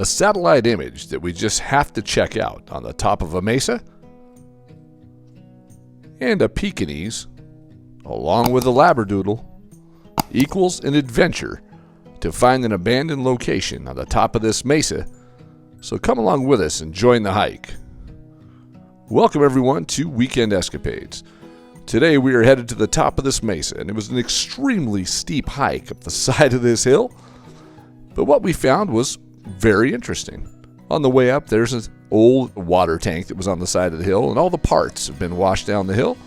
satellite image that we just have to check out on the top of a mesa, and a Pekingese, along with a Labradoodle, equals an adventure to find an abandoned location on the top of this mesa. So come along with us and join the hike. Welcome everyone to Weekend Escapades. Today we are headed to the top of this mesa, and it was an extremely steep hike up the side of this hill. But what we found was very interesting. On the way up, there's an old water tank that was on the side of the hill, and all the parts have been washed down the hill.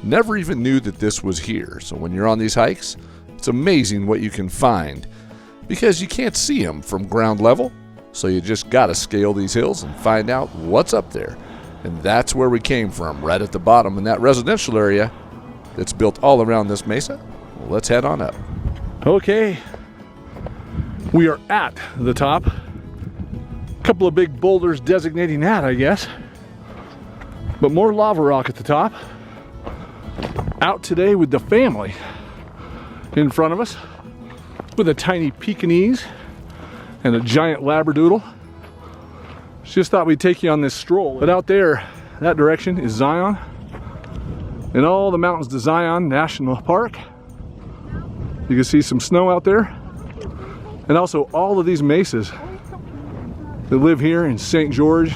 Never even knew that this was here. So when you're on these hikes, it's amazing what you can find because you can't see them from ground level. So you just got to scale these hills and find out what's up there. And that's where we came from, right at the bottom in that residential area that's built all around this mesa. Well, let's head on up. Okay, we are at the top. A couple of big boulders designating that, I guess. But more lava rock at the top. Out today with the family in front of us with a tiny Pekingese and a giant Labradoodle. Just thought we'd take you on this stroll. But out there, that direction is Zion, and all the mountains to Zion National Park. You can see some snow out there, and also all of these mesas that live here in St. George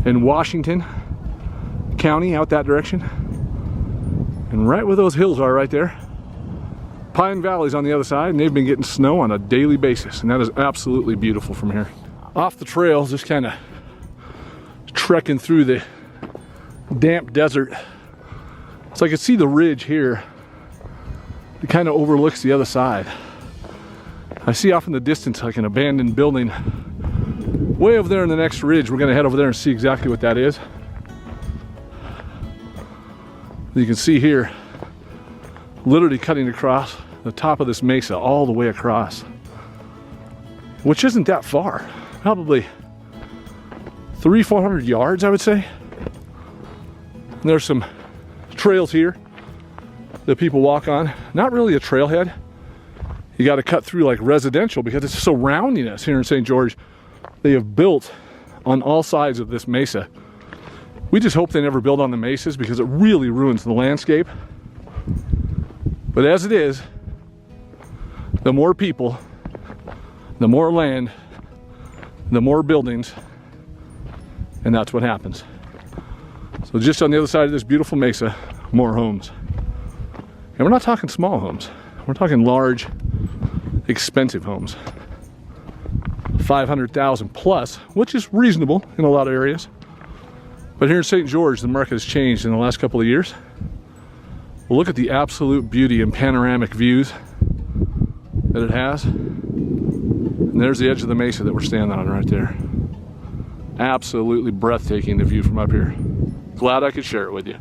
and Washington County out that direction. And right where those hills are right there, Pine Valley's on the other side, and they've been getting snow on a daily basis, and that is absolutely beautiful from here. Off the trail, just kind of trekking through the damp desert. So I can see the ridge here. It kind of overlooks the other side. I see off in the distance like an abandoned building. Way over there in the next ridge, we're gonna head over there and see exactly what that is. You can see here, literally cutting across the top of this mesa all the way across, which isn't that far. Probably 300-400 yards, I would say. And there's some trails here that people walk on. Not really a trailhead. You got to cut through like residential because it's surrounding us here in St. George. They have built on all sides of this mesa. We just hope they never build on the mesas because it really ruins the landscape. But as it is, the more people, the more land, the more buildings, and that's what happens. So just on the other side of this beautiful mesa, more homes. And we're not talking small homes. We're talking large, expensive homes. 500,000 plus, which is reasonable in a lot of areas. But here in St. George, the market has changed in the last couple of years. Well, look at the absolute beauty and panoramic views that it has. And there's the edge of the mesa that we're standing on right there. Absolutely breathtaking, the view from up here. Glad I could share it with you.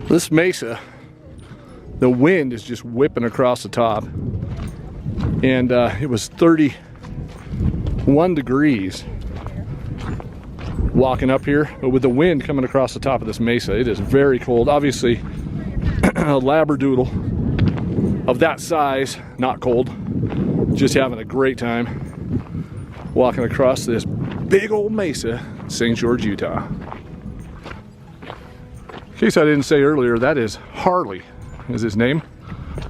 This mesa, the wind is just whipping across the top, and it was 31 degrees walking up here, but with the wind coming across the top of this mesa, it is very cold. Obviously, a Labradoodle of that size, not cold, just having a great time walking across this big old mesa, St. George, Utah. In case I didn't say earlier, that is Harley, is his name,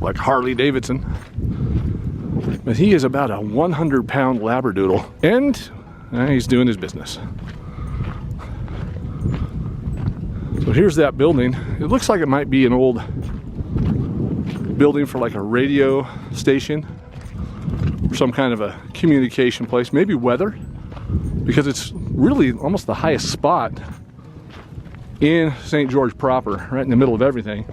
like Harley Davidson. But he is about a 100-pound Labradoodle, and he's doing his business. So here's that building. It looks like it might be an old building for like a radio station or some kind of a communication place, maybe weather, because it's really almost the highest spot in St. George proper, right in the middle of everything.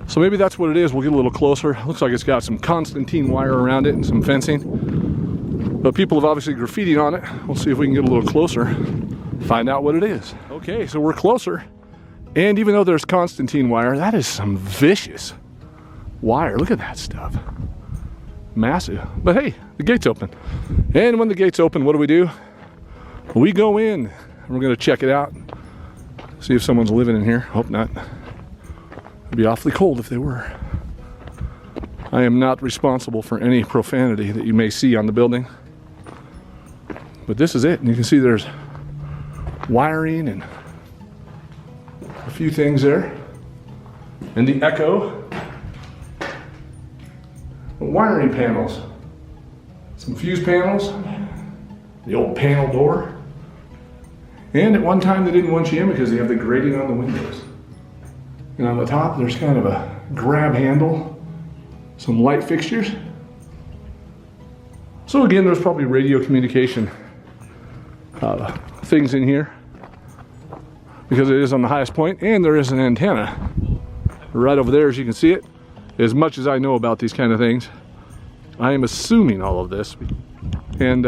So maybe that's what it is. We'll get a little closer. Looks like it's got some Constantine wire around it and some fencing. But people have obviously graffitied on it. We'll see if we can get a little closer, find out what it is. Okay, so we're closer. And even though there's Constantine wire, that is some vicious wire. Look at that stuff. massive. But hey, the gate's open. And when the gate's open, what do? We go in and we're gonna check it out. See if someone's living in here. Hope not. It'd be awfully cold if they were. I am not responsible for any profanity that you may see on the building. But this is it. And you can see there's wiring and a few things there. And the echo. Wiring panels. Some fuse panels. The old panel door. And at one time they didn't want you in because they have the grating on the windows. And on the top there's kind of a grab handle. Some light fixtures. So again, there's probably radio communication things in here because it is on the highest point, and there is an antenna right over there, as you can see it. As much as I know about these kind of things, I am assuming all of this. And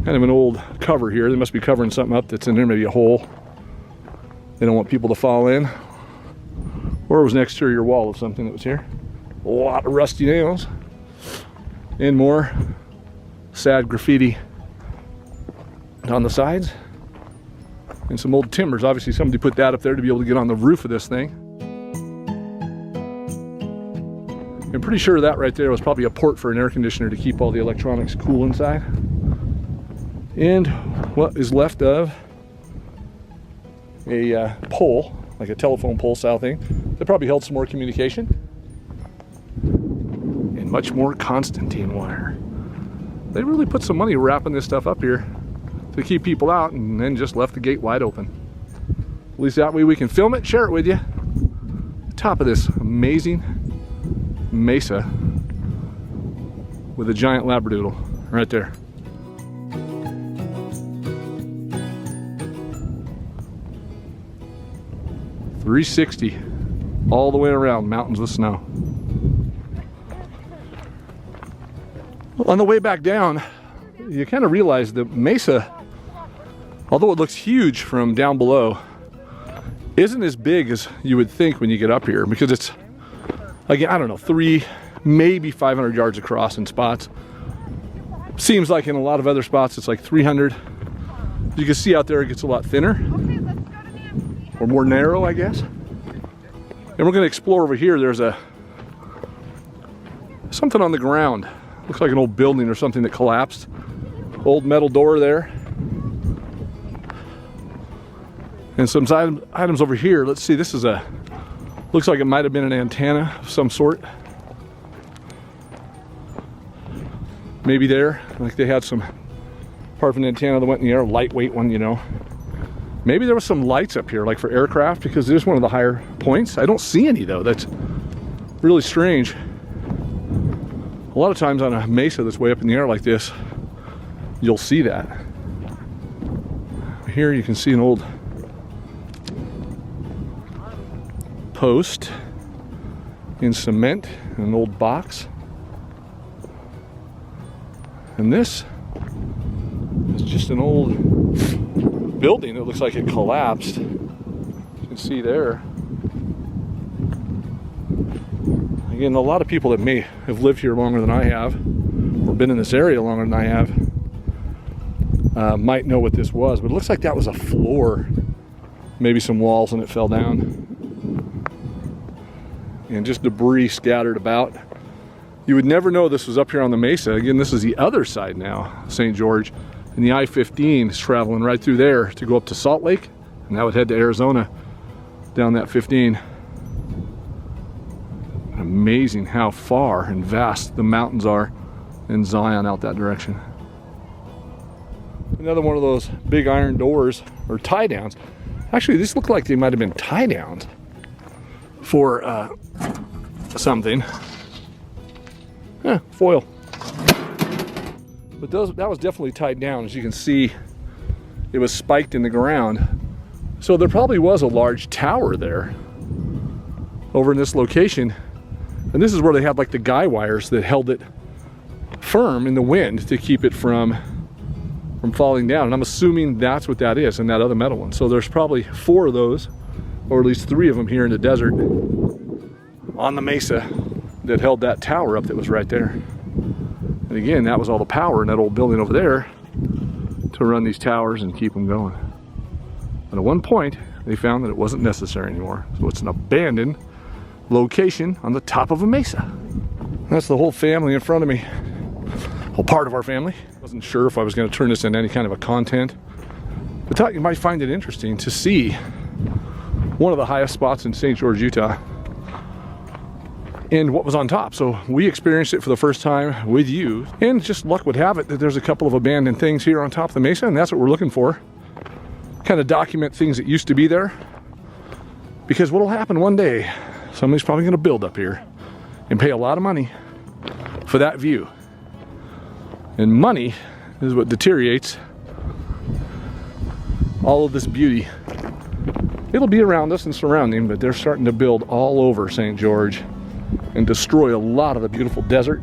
kind of an old cover here. They must be covering something up that's in there, maybe a hole. They don't want people to fall in. Or it was an exterior wall of something that was here. A lot of rusty nails. And more sad graffiti on the sides. And some old timbers. Obviously somebody put that up there to be able to get on the roof of this thing. I'm pretty sure that right there was probably a port for an air conditioner to keep all the electronics cool inside. And what is left of a pole, like a telephone pole style thing, that probably held some more communication. And much more Constantine wire. They really put some money wrapping this stuff up here to keep people out, and then just left the gate wide open. At least that way we can film it, share it with you. Top of this amazing Mesa with a giant labradoodle right there. .360 all the way around, mountains with snow. On the way back down, you kind of realize that Mesa, although it looks huge from down below, isn't as big as you would think when you get up here, because it's, again, I don't know, 3, maybe 500 yards across in spots. Seems like in a lot of other spots it's like 300. You can see out there it gets a lot thinner, or more narrow, I guess. And we're going to explore over here. There's something on the ground. Looks like an old building or something that collapsed. Old metal door there. And some items over here. Let's see, this is looks like it might have been an antenna of some sort. Maybe there, like they had some part of an antenna that went in the air, lightweight one, you know. Maybe there was some lights up here, like for aircraft, because it is one of the higher points. I don't see any though. That's really strange. A lot of times on a mesa that's way up in the air like this, you'll see that. Here you can see an old post in cement, an old box. And this is just an old building that looks like it collapsed. You can see there. Again, a lot of people that may have lived here longer than I have, or been in this area longer than I have, might know what this was, but it looks like that was a floor, maybe some walls, and it fell down. And just debris scattered about. You would never know this was up here on the mesa. Again, this is the other side now, St. George. And the I-15 is traveling right through there to go up to Salt Lake, and that would head to Arizona down that 15. Amazing how far and vast the mountains are in Zion out that direction. Another one of those big iron doors, or tie downs. Actually, these look like they might have been tie downs for something. Foil. But that was definitely tied down. As you can see, it was spiked in the ground. So there probably was a large tower there over in this location. And this is where they had like the guy wires that held it firm in the wind to keep it from falling down. And I'm assuming that's what that is, and that other metal one. So there's probably 4 of those, or at least 3 of them here in the desert on the mesa. that held that tower up that was right there. And again, that was all the power in that old building over there to run these towers and keep them going. And at one point, they found that it wasn't necessary anymore. So it's an abandoned location on the top of a mesa. That's the whole family in front of me. Well, part of our family. Wasn't sure if I was going to turn this into any kind of a content, but thought you might find it interesting to see one of the highest spots in St. George, Utah, and what was on top. So we experienced it for the first time with you, and just luck would have it that there's a couple of abandoned things here on top of the mesa, and that's what we're looking for. Kind of document things that used to be there, because what'll happen one day, somebody's probably going to build up here and pay a lot of money for that view. And money is what deteriorates all of this beauty. It'll be around us and surrounding, but they're starting to build all over St. George and destroy a lot of the beautiful desert,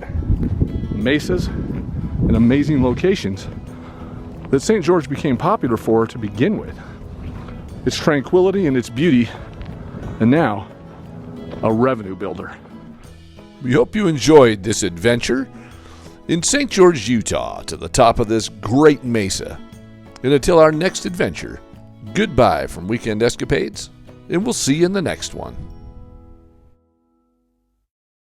mesas, and amazing locations that St. George became popular for to begin with. Its tranquility and its beauty, and now a revenue builder. We hope you enjoyed this adventure in St. George, Utah, to the top of this great mesa. And until our next adventure, goodbye from Weekend Escapades, and we'll see you in the next one.